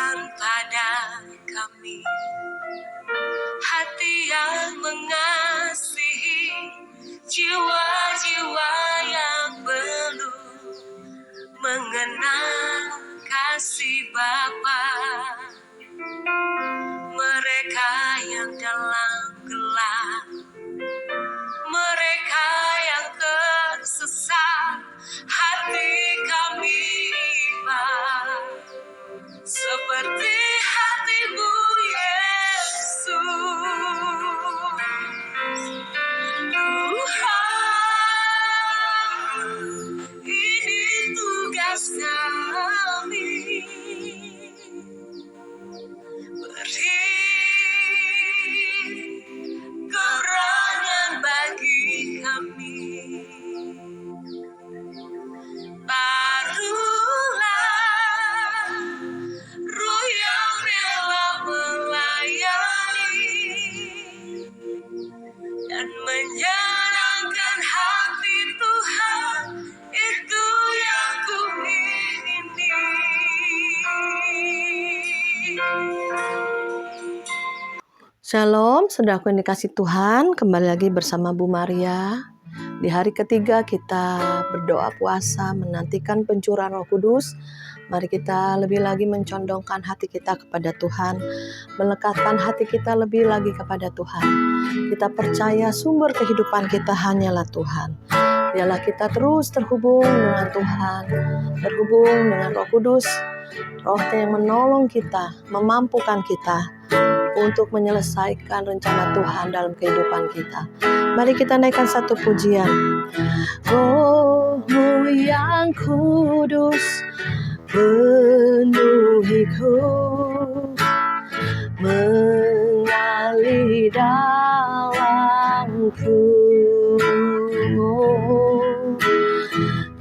Berikan pada kami hati yang mengasihi jiwa-jiwa yang belum mengenal kasih Bapa. Mereka yang dalam gelap, mereka yang tersesat, hati kami iba seperti hati-Mu Yesus. Tuhan, ini tugas kami, beri kebenaran bagi kami. Barulah Roh yang rela melayani dan menyenangkan hati Tuhan, itu yang ku ingini. Shalom, saudaraku yang dikasih Tuhan, kembali lagi bersama Bu Maria. Di hari ketiga kita berdoa puasa, menantikan pencurahan Roh Kudus. Mari kita lebih lagi mencondongkan hati kita kepada Tuhan, melekatkan hati kita lebih lagi kepada Tuhan. Kita percaya sumber kehidupan kita hanyalah Tuhan. Biarlah kita terus terhubung dengan Tuhan, terhubung dengan Roh Kudus, Roh yang menolong kita, memampukan kita untuk menyelesaikan rencana Tuhan dalam kehidupan kita. Mari kita naikkan satu pujian. Roh-Mu yang kudus penuhiku, mengalir dalamku.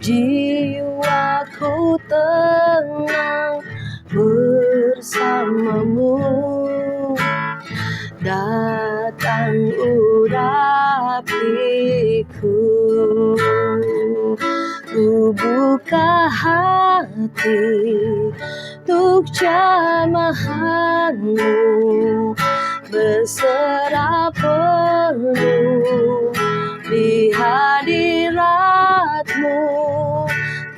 Jiwaku tenang bersama-Mu, datang urapiku. Ku buka hati untuk jamahan-Mu, berserah penuh di hadirat-Mu.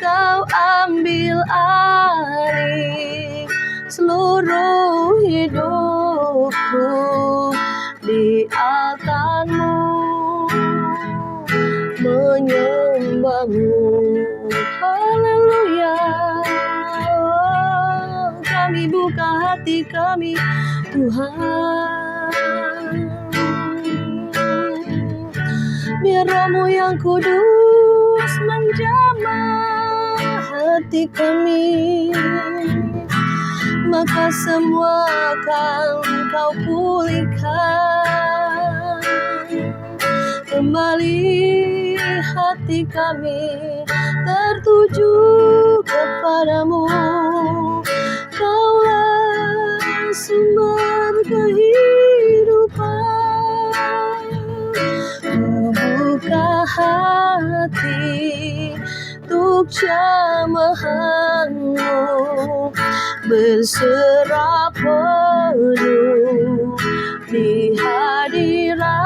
Kau ambil alih seluruh hidupku, di altar-Mu menyembah-Mu. Haleluya. Kami buka hati kami, Tuhan. Biar Roh-Mu yang kudus menjamah hati kami, maka semua akan Kau pulihkan. Kembali hati kami tertuju kepada-Mu. Kaulah sumber kehidupan. Ku buka hati untuk jamahan-Mu, berserah penuh di hadirat-Mu.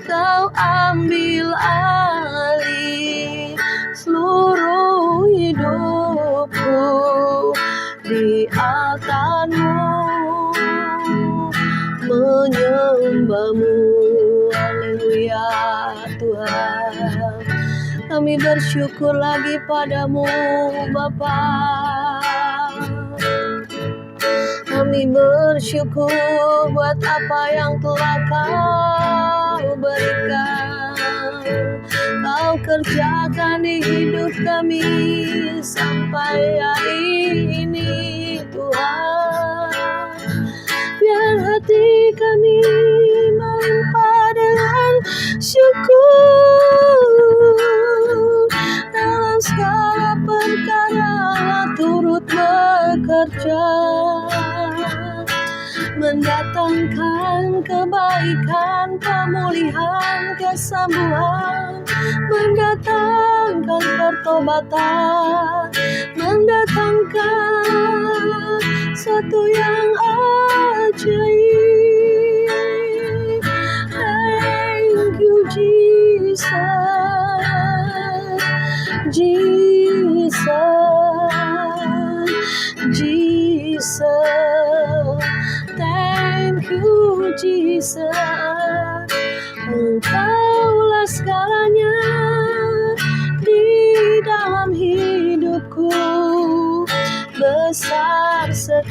Kau ambil alih seluruh hidupku, di altar-Mu menyembah-Mu. Haleluya Tuhan. Kami bersyukur lagi pada-Mu Bapa. Kami bersyukur buat apa yang telah Kau berikan, Kau kerjakan di hidup kami sampai hari ini Tuhan. Biar hati kami melimpah dengan syukur, dalam segala perkara turut bekerja, mendatangkan kebaikan, pemulihan, kesembuhan, mendatangkan pertobatan, mendatangkan sesuatu yang ajaib. Thank you Jesus, Jesus, Jesus. Thank you Jesus, Engkaulah segalanya di dalam hidupku. Besar setiamu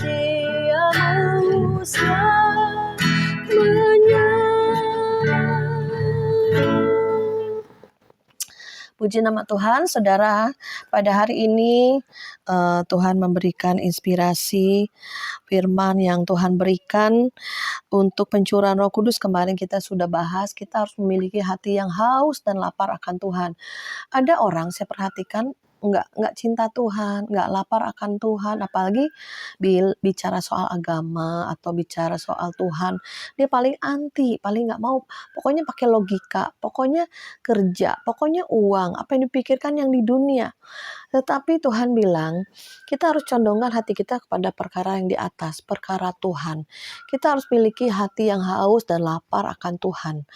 selamanya. Puji nama Tuhan, saudara. Pada hari ini Tuhan memberikan inspirasi firman yang Tuhan berikan untuk pencurahan Roh Kudus. Kemarin kita sudah bahas, kita harus memiliki hati yang haus dan lapar akan Tuhan. Ada orang, saya perhatikan, nggak cinta Tuhan, nggak lapar akan Tuhan, apalagi bicara soal agama atau bicara soal Tuhan, dia paling anti, paling nggak mau, pokoknya pakai logika, pokoknya kerja, pokoknya uang, apa yang dipikirkan yang di dunia. Tetapi Tuhan bilang, kita harus condongkan hati kita kepada perkara yang di atas, perkara Tuhan. Kita harus miliki hati yang haus dan lapar akan Tuhan.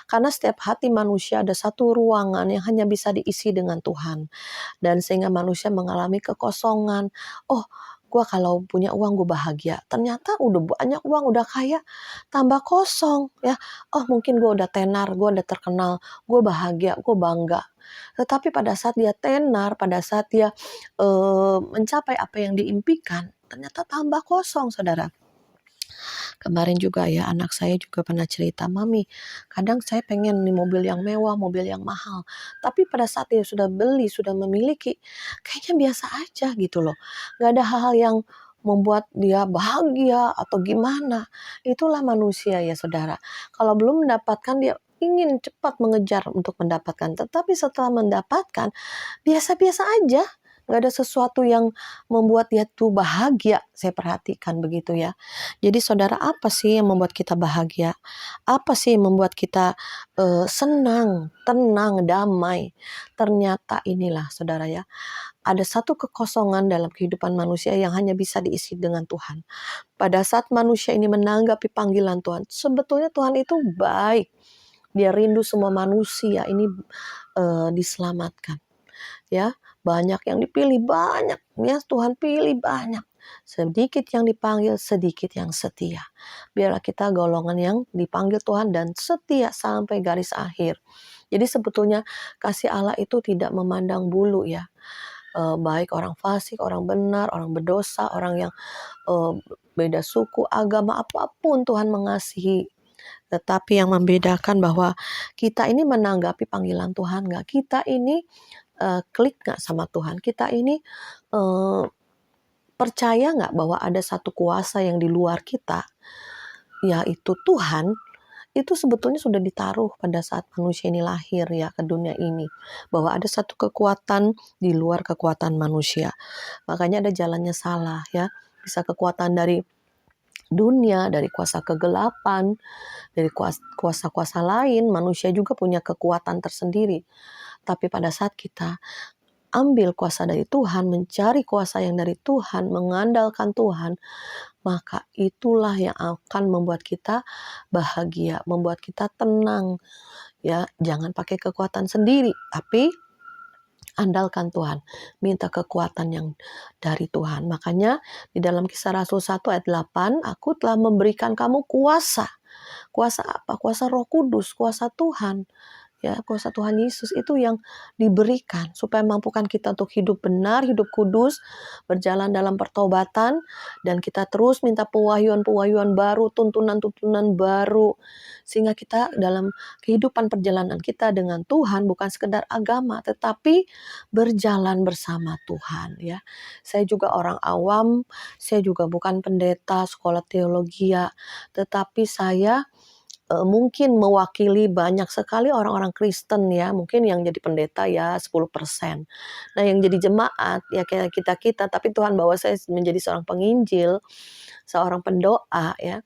Karena setiap hati manusia ada satu ruangan yang hanya bisa diisi dengan Tuhan. Dan sehingga manusia mengalami kekosongan. Oh, gue kalau punya uang gue bahagia. Ternyata udah banyak uang, udah kaya, tambah kosong ya. Oh, mungkin gue udah tenar, gue udah terkenal, gue bahagia, gue bangga. Tetapi pada saat dia tenar, pada saat dia mencapai apa yang diimpikan, ternyata tambah kosong, saudara. Kemarin juga ya, anak saya juga pernah cerita, Mami, kadang saya pengen nih mobil yang mewah, mobil yang mahal. Tapi pada saat dia sudah beli, sudah memiliki, kayaknya biasa aja gitu loh. Gak ada hal-hal yang membuat dia bahagia atau gimana. Itulah manusia ya saudara. Kalau belum mendapatkan, dia ingin cepat mengejar untuk mendapatkan. Tetapi setelah mendapatkan, biasa-biasa aja. Gak ada sesuatu yang membuat dia tuh bahagia. Saya perhatikan begitu ya. Jadi saudara, apa sih yang membuat kita bahagia? Apa sih yang membuat kita senang, tenang, damai? Ternyata inilah saudara ya. Ada satu kekosongan dalam kehidupan manusia yang hanya bisa diisi dengan Tuhan. Pada saat manusia ini menanggapi panggilan Tuhan, sebetulnya Tuhan itu baik. Dia rindu semua manusia ini diselamatkan. Ya, banyak yang dipilih, banyak ya, Tuhan pilih banyak. Sedikit yang dipanggil, sedikit yang setia. Biarlah kita golongan yang dipanggil Tuhan dan setia sampai garis akhir. Jadi sebetulnya kasih Allah itu tidak memandang bulu ya. Baik orang fasik, orang benar, orang berdosa, orang yang beda suku, agama, apapun Tuhan mengasihi. Tetapi yang membedakan bahwa kita ini menanggapi panggilan Tuhan nggak? Kita ini klik nggak sama Tuhan? Kita ini percaya nggak bahwa ada satu kuasa yang di luar kita, yaitu Tuhan, itu sebetulnya sudah ditaruh pada saat manusia ini lahir ya ke dunia ini. Bahwa ada satu kekuatan di luar kekuatan manusia. Makanya ada jalannya salah ya. Bisa kekuatan dari dunia, dari kuasa kegelapan, dari kuasa-kuasa lain. Manusia juga punya kekuatan tersendiri. Tapi pada saat kita ambil kuasa dari Tuhan, mencari kuasa yang dari Tuhan, mengandalkan Tuhan, maka itulah yang akan membuat kita bahagia, membuat kita tenang. Ya, jangan pakai kekuatan sendiri, tapi andalkan Tuhan, minta kekuatan yang dari Tuhan. Makanya di dalam Kisah Rasul 1 ayat 8, aku telah memberikan kamu kuasa. Kuasa apa? Kuasa Roh Kudus, kuasa Tuhan. Ya, kuasa Tuhan Yesus itu yang diberikan supaya mampukan kita untuk hidup benar, hidup kudus, berjalan dalam pertobatan, dan kita terus minta pewahyuan-pewahyuan baru, tuntunan-tuntunan baru, sehingga kita dalam kehidupan perjalanan kita dengan Tuhan bukan sekedar agama, tetapi berjalan bersama Tuhan. Ya, saya juga orang awam, saya juga bukan pendeta sekolah teologi ya, tetapi saya mungkin mewakili banyak sekali orang-orang Kristen ya, mungkin yang jadi pendeta ya 10%. Nah yang jadi jemaat ya kayak kita-kita, tapi Tuhan bawa saya menjadi seorang penginjil, seorang pendoa ya.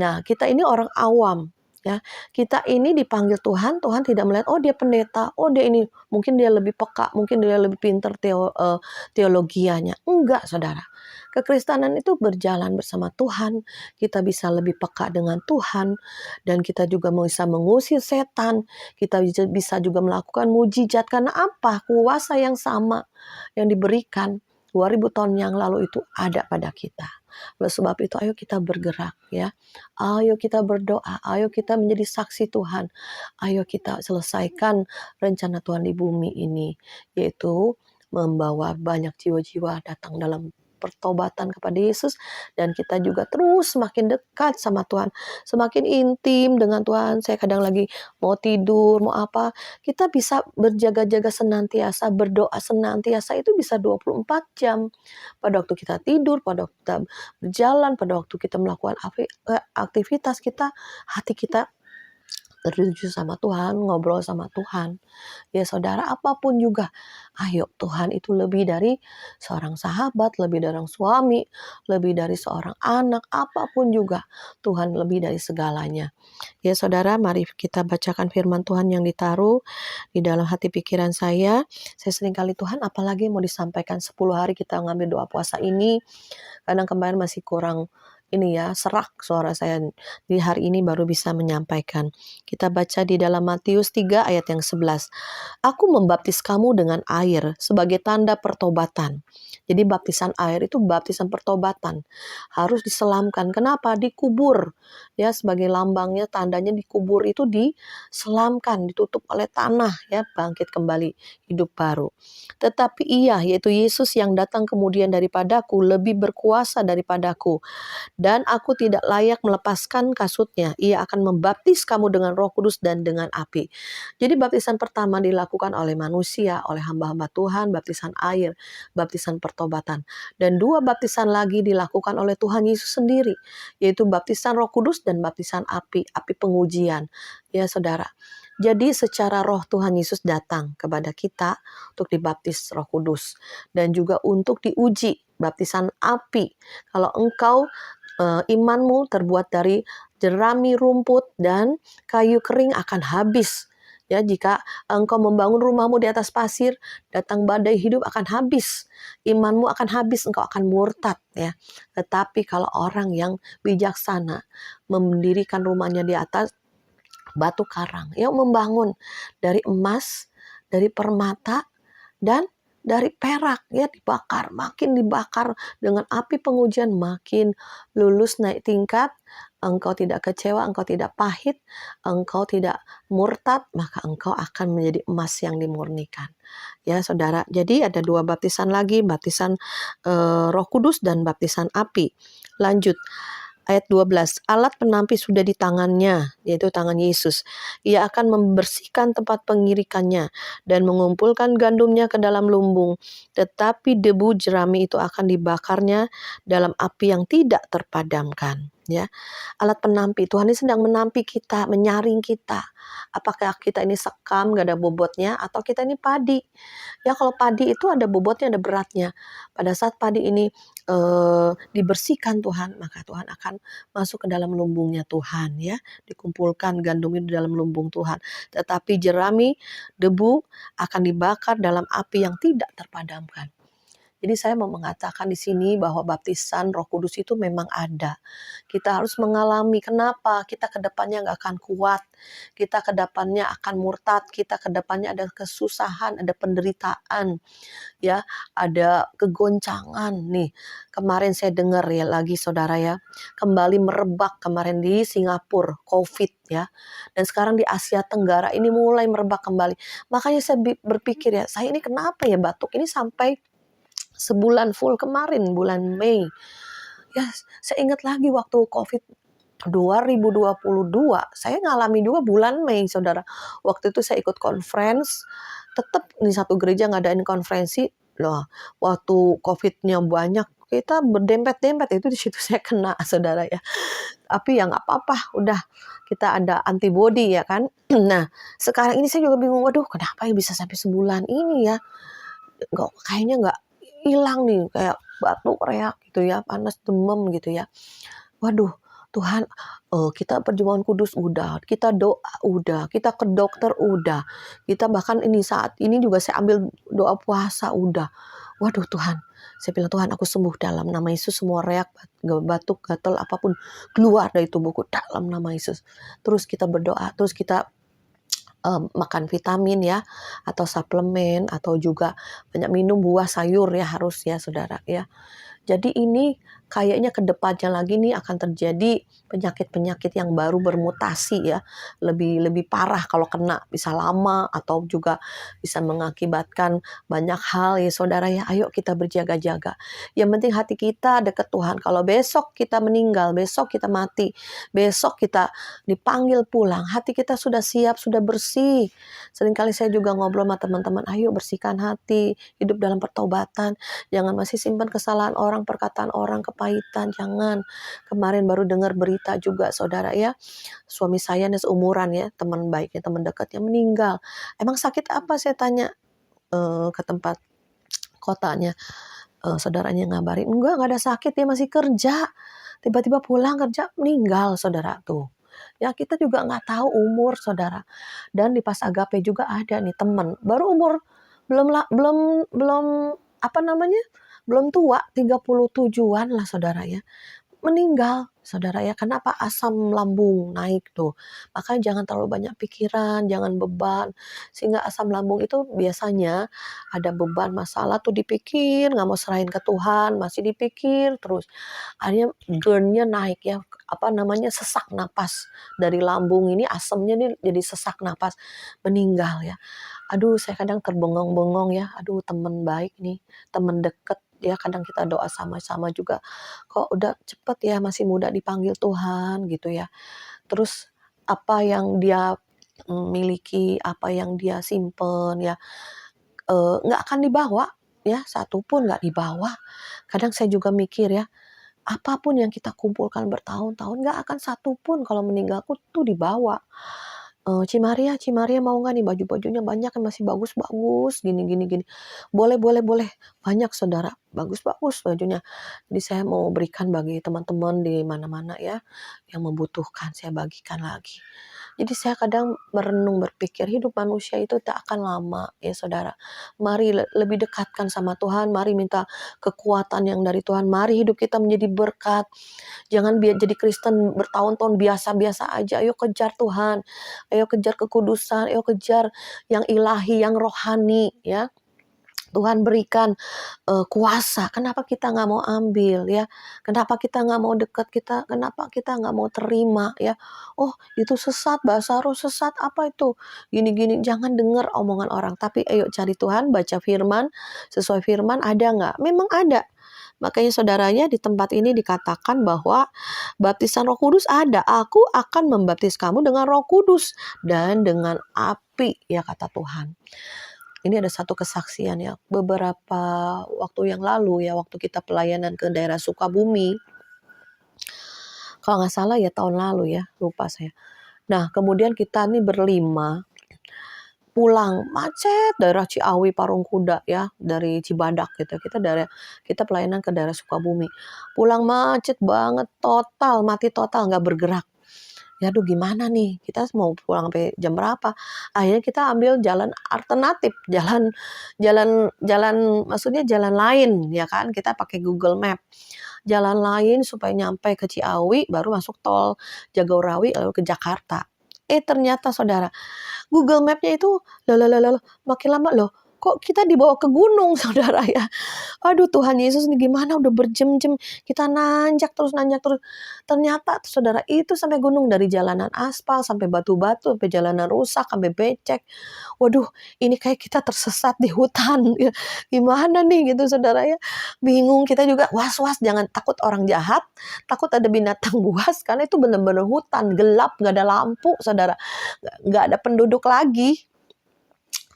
Nah kita ini orang awam Ya, kita ini dipanggil Tuhan, Tuhan tidak melihat, oh dia pendeta, oh dia ini, mungkin dia lebih peka, mungkin dia lebih pintar teologianya. Enggak, saudara. Kekristenan itu berjalan bersama Tuhan, kita bisa lebih peka dengan Tuhan, dan kita juga bisa mengusir setan, kita bisa juga melakukan mujizat, karena apa? Kuasa yang sama yang diberikan 2000 tahun yang lalu itu ada pada kita. Oleh sebab itu ayo kita bergerak ya. Ayo kita berdoa, ayo kita menjadi saksi Tuhan. Ayo kita selesaikan rencana Tuhan di bumi ini, yaitu membawa banyak jiwa-jiwa datang dalam pertobatan kepada Yesus, dan kita juga terus semakin dekat sama Tuhan, semakin intim dengan Tuhan. Saya kadang lagi mau tidur, mau apa, kita bisa berjaga-jaga senantiasa, berdoa senantiasa, itu bisa 24 jam. Pada waktu kita tidur, pada waktu kita berjalan, pada waktu kita melakukan aktivitas kita, hati kita tertuju sama Tuhan, ngobrol sama Tuhan. Ya saudara, apapun juga, ayo, Tuhan itu lebih dari seorang sahabat, lebih dari seorang suami, lebih dari seorang anak, apapun juga, Tuhan lebih dari segalanya. Ya saudara, mari kita bacakan firman Tuhan yang ditaruh di dalam hati pikiran saya. Saya seringkali, Tuhan apalagi mau disampaikan 10 hari kita ngambil doa puasa ini. Kadang kemarin masih kurang ini ya, serak suara saya. Di hari ini baru bisa menyampaikan. Kita baca di dalam Matius 3 ayat yang 11. Aku membaptis kamu dengan air sebagai tanda pertobatan. Jadi baptisan air itu baptisan pertobatan. Harus diselamkan. Kenapa? Dikubur. Ya, sebagai lambangnya, tandanya dikubur itu diselamkan, ditutup oleh tanah ya, bangkit kembali hidup baru. Tetapi ia, yaitu Yesus yang datang kemudian daripadaku, lebih berkuasa daripadaku, dan aku tidak layak melepaskan kasutnya. Ia akan membaptis kamu dengan Roh Kudus dan dengan api. Jadi baptisan pertama dilakukan oleh manusia, oleh hamba-hamba Tuhan, baptisan air, baptisan pertobatan. Dan 2 baptisan lagi dilakukan oleh Tuhan Yesus sendiri, yaitu baptisan Roh Kudus dan baptisan api, api pengujian. Ya saudara, jadi secara roh Tuhan Yesus datang kepada kita untuk dibaptis Roh Kudus, dan juga untuk diuji, baptisan api. Kalau engkau imanmu terbuat dari jerami rumput dan kayu kering akan habis. Ya, jika engkau membangun rumahmu di atas pasir, datang badai hidup akan habis. Imanmu akan habis, engkau akan murtad ya. Tetapi kalau orang yang bijaksana mendirikan rumahnya di atas batu karang, ya, membangun dari emas, dari permata, dan dari perak, ya, dibakar, makin dibakar dengan api pengujian, makin lulus naik tingkat. Engkau tidak kecewa, engkau tidak pahit, engkau tidak murtad, maka engkau akan menjadi emas yang dimurnikan. Ya saudara, jadi ada 2 baptisan lagi, baptisan Roh Kudus dan baptisan api. Lanjut. Ayat 12, alat penampi sudah di tangannya, yaitu tangan Yesus. Ia akan membersihkan tempat pengirikannya dan mengumpulkan gandumnya ke dalam lumbung. Tetapi debu jerami itu akan dibakarnya dalam api yang tidak terpadamkan. Ya, alat penampi, Tuhan ini sedang menampi kita, menyaring kita. Apakah kita ini sekam, gak ada bobotnya, atau kita ini padi. Ya, kalau padi itu ada bobotnya, ada beratnya. Pada saat padi ini dibersihkan Tuhan, maka Tuhan akan masuk ke dalam lumbungnya Tuhan ya, dikumpulkan gandum itu di dalam lumbung Tuhan. Tetapi jerami, debu akan dibakar dalam api yang tidak terpadamkan. Jadi saya mau mengatakan di sini bahwa baptisan Roh Kudus itu memang ada. Kita harus mengalami. Kenapa? Kita ke depannya nggak akan kuat. Kita ke depannya akan murtad. Kita ke depannya ada kesusahan, ada penderitaan, ya, ada kegoncangan nih. Kemarin saya dengar ya lagi saudara ya, kembali merebak kemarin di Singapura COVID ya. Dan sekarang di Asia Tenggara ini mulai merebak kembali. Makanya saya berpikir ya, saya ini kenapa ya batuk ini sampai sebulan full kemarin, bulan Mei. Ya, saya ingat lagi waktu COVID 2022, saya ngalami juga bulan Mei, saudara. Waktu itu saya ikut conference, tetap di satu gereja ngadain konferensi. Loh, waktu COVID-nya banyak, kita berdempet-dempet, itu di situ saya kena, saudara ya. Tapi ya nggak apa-apa, udah kita ada antibody ya kan. Nah, sekarang ini saya juga bingung, waduh kenapa ya bisa sampai sebulan ini ya. Kayaknya nggak hilang nih, kayak batuk, reak gitu ya, panas, demam gitu ya. Waduh, Tuhan, kita perjamuan kudus udah, kita doa udah, kita ke dokter udah, kita bahkan ini saat ini juga saya ambil doa puasa udah. Waduh Tuhan, saya bilang Tuhan aku sembuh dalam nama Yesus, semua reak, batuk, gatal apapun keluar dari tubuhku dalam nama Yesus. Terus kita berdoa, terus kita makan vitamin ya, atau suplemen, atau juga banyak minum buah sayur ya harus ya saudara ya. Jadi ini kayaknya ke depannya lagi nih akan terjadi penyakit-penyakit yang baru bermutasi ya. Lebih parah kalau kena, bisa lama atau juga bisa mengakibatkan banyak hal ya saudara ya. Ayo kita berjaga-jaga. Yang penting hati kita dekat Tuhan. Kalau besok kita meninggal, besok kita mati, besok kita dipanggil pulang, hati kita sudah siap, sudah bersih. Seringkali saya juga ngobrol sama teman-teman, ayo bersihkan hati, hidup dalam pertobatan. Jangan masih simpan kesalahan orang, perkataan orang, kepahitan, jangan. Kemarin baru dengar berita juga saudara ya, suami saya nih seumuran ya, teman baiknya, teman dekatnya meninggal. Emang sakit apa saya tanya ke tempat kotanya. Saudaranya ngabarin, enggak ada sakit, dia masih kerja. Tiba-tiba pulang kerja, meninggal saudara tuh. Ya kita juga nggak tahu umur saudara. Dan di pas agape juga ada nih teman, baru umur belum apa namanya? Belum tua, 37-an lah saudara ya. Meninggal saudara ya. Kenapa? Asam lambung naik tuh. Makanya jangan terlalu banyak pikiran, jangan beban. Sehingga asam lambung itu biasanya ada beban masalah tuh dipikir, nggak mau serahin ke Tuhan, masih dipikir terus. Akhirnya GERD-nya naik ya, apa namanya, sesak napas. Dari lambung ini asamnya nih jadi sesak napas, meninggal ya. Aduh saya kadang terbengong-bengong ya, aduh teman baik nih, teman deket ya, kadang kita doa sama-sama juga, kok udah cepet ya, masih muda dipanggil Tuhan gitu ya. Terus apa yang dia miliki, apa yang dia simpen ya, nggak akan dibawa ya, satu pun nggak dibawa. Kadang saya juga mikir ya, apapun yang kita kumpulkan bertahun-tahun nggak akan satu pun kalau meninggalku tuh dibawa. Cimaria mau nggak nih baju-bajunya banyak yang masih bagus-bagus gini gini gini. Boleh boleh boleh, banyak saudara, bagus-bagus bajunya. Jadi saya mau berikan bagi teman-teman di mana-mana ya, yang membutuhkan saya bagikan lagi. Jadi saya kadang merenung berpikir hidup manusia itu tak akan lama ya saudara. Mari lebih dekatkan sama Tuhan, mari minta kekuatan yang dari Tuhan, mari hidup kita menjadi berkat. Jangan jadi Kristen bertahun-tahun biasa-biasa aja, ayo kejar Tuhan, ayo kejar kekudusan, ayo kejar yang ilahi, yang rohani ya. Tuhan berikan kuasa, kenapa kita nggak mau ambil ya? Kenapa kita nggak mau dekat, kenapa kita nggak mau terima ya? Oh itu sesat, bahasa roh sesat, apa itu? Gini-gini, jangan dengar omongan orang, tapi ayo cari Tuhan, baca firman, sesuai firman ada nggak? Memang ada. Makanya saudaranya di tempat ini dikatakan bahwa baptisan Roh Kudus ada. Aku akan membaptis kamu dengan Roh Kudus dan dengan api ya kata Tuhan. Ini ada satu kesaksian ya, beberapa waktu yang lalu ya, waktu kita pelayanan ke daerah Sukabumi. Kalau nggak salah ya tahun lalu ya, lupa saya. Nah kemudian kita nih berlima, pulang macet daerah Ciawi Parung Kuda ya, dari Cibadak gitu. Kita pelayanan ke daerah Sukabumi. Pulang macet banget, total mati total, nggak bergerak. Ya aduh gimana nih, kita mau pulang sampai jam berapa? Akhirnya kita ambil jalan alternatif, jalan maksudnya jalan lain ya kan, kita pakai Google Map. Jalan lain supaya nyampe ke Ciawi, baru masuk tol Jagorawi lalu ke Jakarta. Ternyata saudara, Google Map-nya itu loh, makin lama loh, kok kita dibawa ke gunung saudara ya. Aduh Tuhan Yesus ini gimana, udah berjam-jam kita nanjak terus. Ternyata saudara itu sampai gunung, dari jalanan aspal sampai batu-batu, sampai jalanan rusak, sampai becek. Waduh ini kayak kita tersesat di hutan. Gimana nih gitu saudara ya. Bingung, kita juga was-was, jangan takut orang jahat, takut ada binatang buas, karena itu benar-benar hutan, gelap, gak ada lampu saudara. Gak ada penduduk lagi.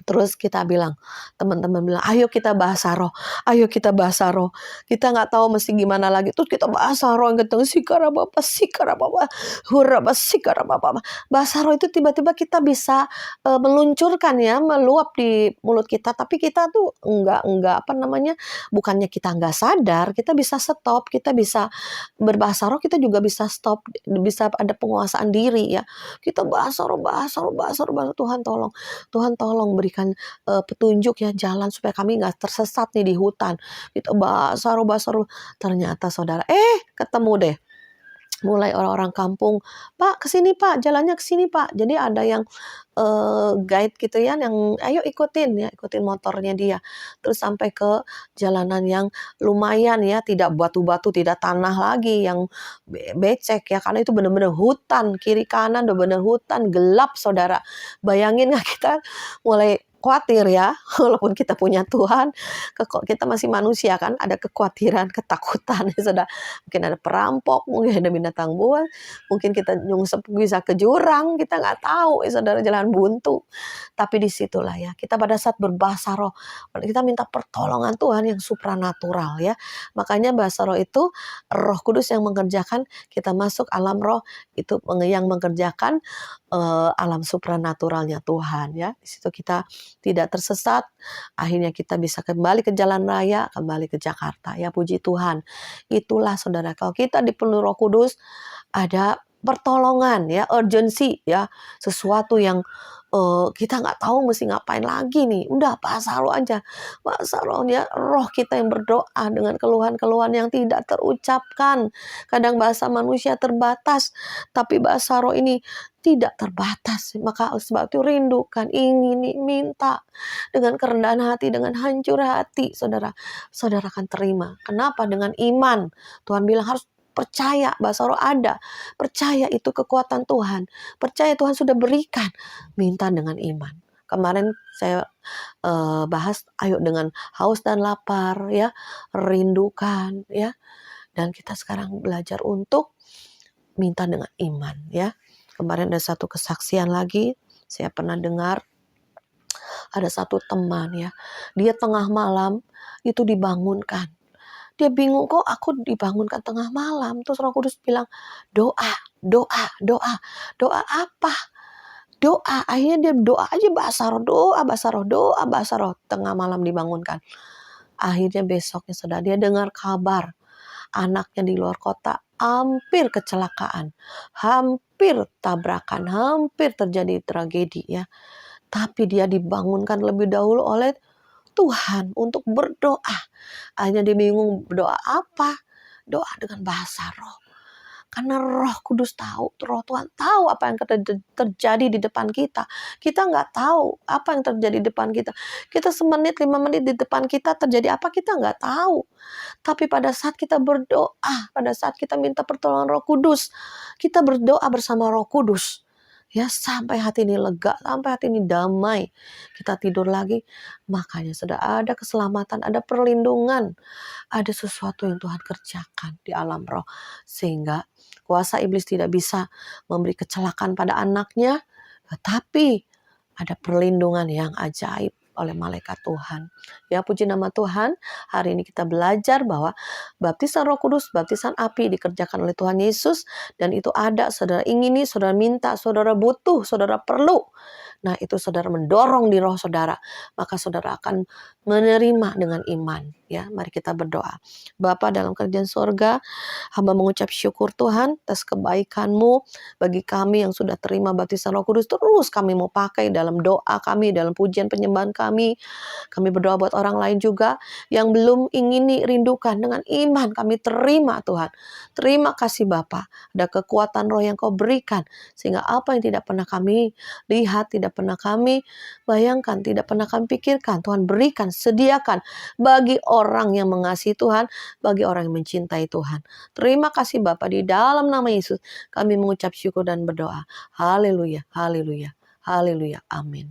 Terus kita bilang, teman-teman bilang, ayo kita bahasa roh, ayo kita bahasa roh. Kita nggak tahu mesti gimana lagi. Terus kita bahasa roh yang kenceng, sikarababa, huraba, sikarababa. Bahasa roh itu tiba-tiba kita bisa meluncurkan ya, meluap di mulut kita. Tapi kita tuh nggak apa namanya, bukannya kita nggak sadar, kita bisa stop, kita bisa berbahasa roh, kita juga bisa stop, bisa ada penguasaan diri ya. Kita bahasa roh, Tuhan tolong berikan petunjuk ya, jalan supaya kami nggak tersesat nih di hutan. Kita bahasa roh. Ternyata saudara, ketemu deh. Mulai orang-orang kampung, Pak kesini Pak, jalannya kesini Pak. Jadi ada yang guide gitu ya, yang ayo ikutin motornya dia. Terus sampai ke jalanan yang lumayan ya, tidak batu-batu, tidak tanah lagi, yang becek ya, karena itu benar-benar hutan, kiri kanan benar-benar hutan, gelap saudara. Bayangin nggak, kita mulai khawatir ya, walaupun kita punya Tuhan, kita masih manusia kan, ada kekhawatiran, ketakutan ya saudara. Mungkin ada perampok, mungkin ada binatang buas, mungkin kita nyungsep bisa ke jurang, kita nggak tahu ya saudara, jalan buntu. Tapi disitulah ya, kita pada saat berbahasa roh, kita minta pertolongan Tuhan yang supranatural ya. Makanya bahasa roh itu Roh Kudus yang mengerjakan, kita masuk alam roh, itu yang mengerjakan alam supranaturalnya Tuhan ya. Di situ kita tidak tersesat, akhirnya kita bisa kembali ke jalan raya, kembali ke Jakarta ya, puji Tuhan. Itulah saudara, kalau kita dipenuhi Roh Kudus, ada pertolongan ya, urgency ya, sesuatu yang kita nggak tahu mesti ngapain lagi nih. Udah bahasa roh aja, bahasa roh ya, roh kita yang berdoa dengan keluhan-keluhan yang tidak terucapkan. Kadang bahasa manusia terbatas, tapi bahasa roh ini tidak terbatas. Maka sebab itu rindukan, ingini, minta dengan kerendahan hati, dengan hancur hati, saudara akan terima. Kenapa? Dengan iman. Tuhan bilang harus percaya, bahasa roh ada. Percaya itu kekuatan Tuhan. Percaya Tuhan sudah berikan. Minta dengan iman. Kemarin saya bahas, ayo dengan haus dan lapar ya, rindukan ya. Dan kita sekarang belajar untuk minta dengan iman ya. Kemarin ada satu kesaksian lagi, saya pernah dengar ada satu teman ya, dia tengah malam itu dibangunkan. Dia bingung, kok aku dibangunkan tengah malam. Terus Roh Kudus bilang, doa. Doa apa? Doa. Akhirnya dia doa aja bahasa roh, bahasa roh. Tengah malam dibangunkan. Akhirnya besoknya saudara, dia dengar kabar anaknya di luar kota hampir kecelakaan, hampir tabrakan, hampir terjadi tragedi ya. Tapi dia dibangunkan lebih dahulu oleh Tuhan untuk berdoa. Hanya dia bingung berdoa apa? Doa dengan bahasa roh. Karena Roh Kudus tahu, Roh Tuhan tahu apa yang terjadi di depan kita. Kita nggak tahu apa yang terjadi di depan kita. Kita 1 menit, 5 menit di depan kita terjadi apa, kita nggak tahu. Tapi pada saat kita berdoa, pada saat kita minta pertolongan Roh Kudus, kita berdoa bersama Roh Kudus. Ya, sampai hati ini lega, sampai hati ini damai. Kita tidur lagi, makanya sudah ada keselamatan, ada perlindungan. Ada sesuatu yang Tuhan kerjakan di alam roh. Sehingga kuasa iblis tidak bisa memberi kecelakaan pada anaknya. Tetapi ada perlindungan yang ajaib oleh malaikat Tuhan. Ya, puji nama Tuhan. Hari ini kita belajar bahwa baptisan Roh Kudus, baptisan api dikerjakan oleh Tuhan Yesus. Dan itu ada, saudara ingini, saudara minta, saudara butuh, saudara perlu. Nah, itu saudara mendorong di roh saudara, maka saudara akan menerima dengan iman. Ya, mari kita berdoa. Bapa dalam kerajaan sorga, hamba mengucap syukur Tuhan atas kebaikan-Mu bagi kami yang sudah terima baptisan Roh Kudus. Terus kami mau pakai dalam doa kami, dalam pujian penyembahan kami. Kami berdoa buat orang lain juga yang belum ingini, rindukan, dengan iman kami terima Tuhan. Terima kasih Bapa, ada kekuatan roh yang Kau berikan sehingga apa yang tidak pernah kami lihat, tidak pernah kami bayangkan, tidak pernah kami pikirkan, Tuhan berikan, sediakan bagi orang yang mengasihi Tuhan, bagi orang yang mencintai Tuhan. Terima kasih Bapa, di dalam nama Yesus kami mengucap syukur dan berdoa. Haleluya, haleluya, haleluya, amin.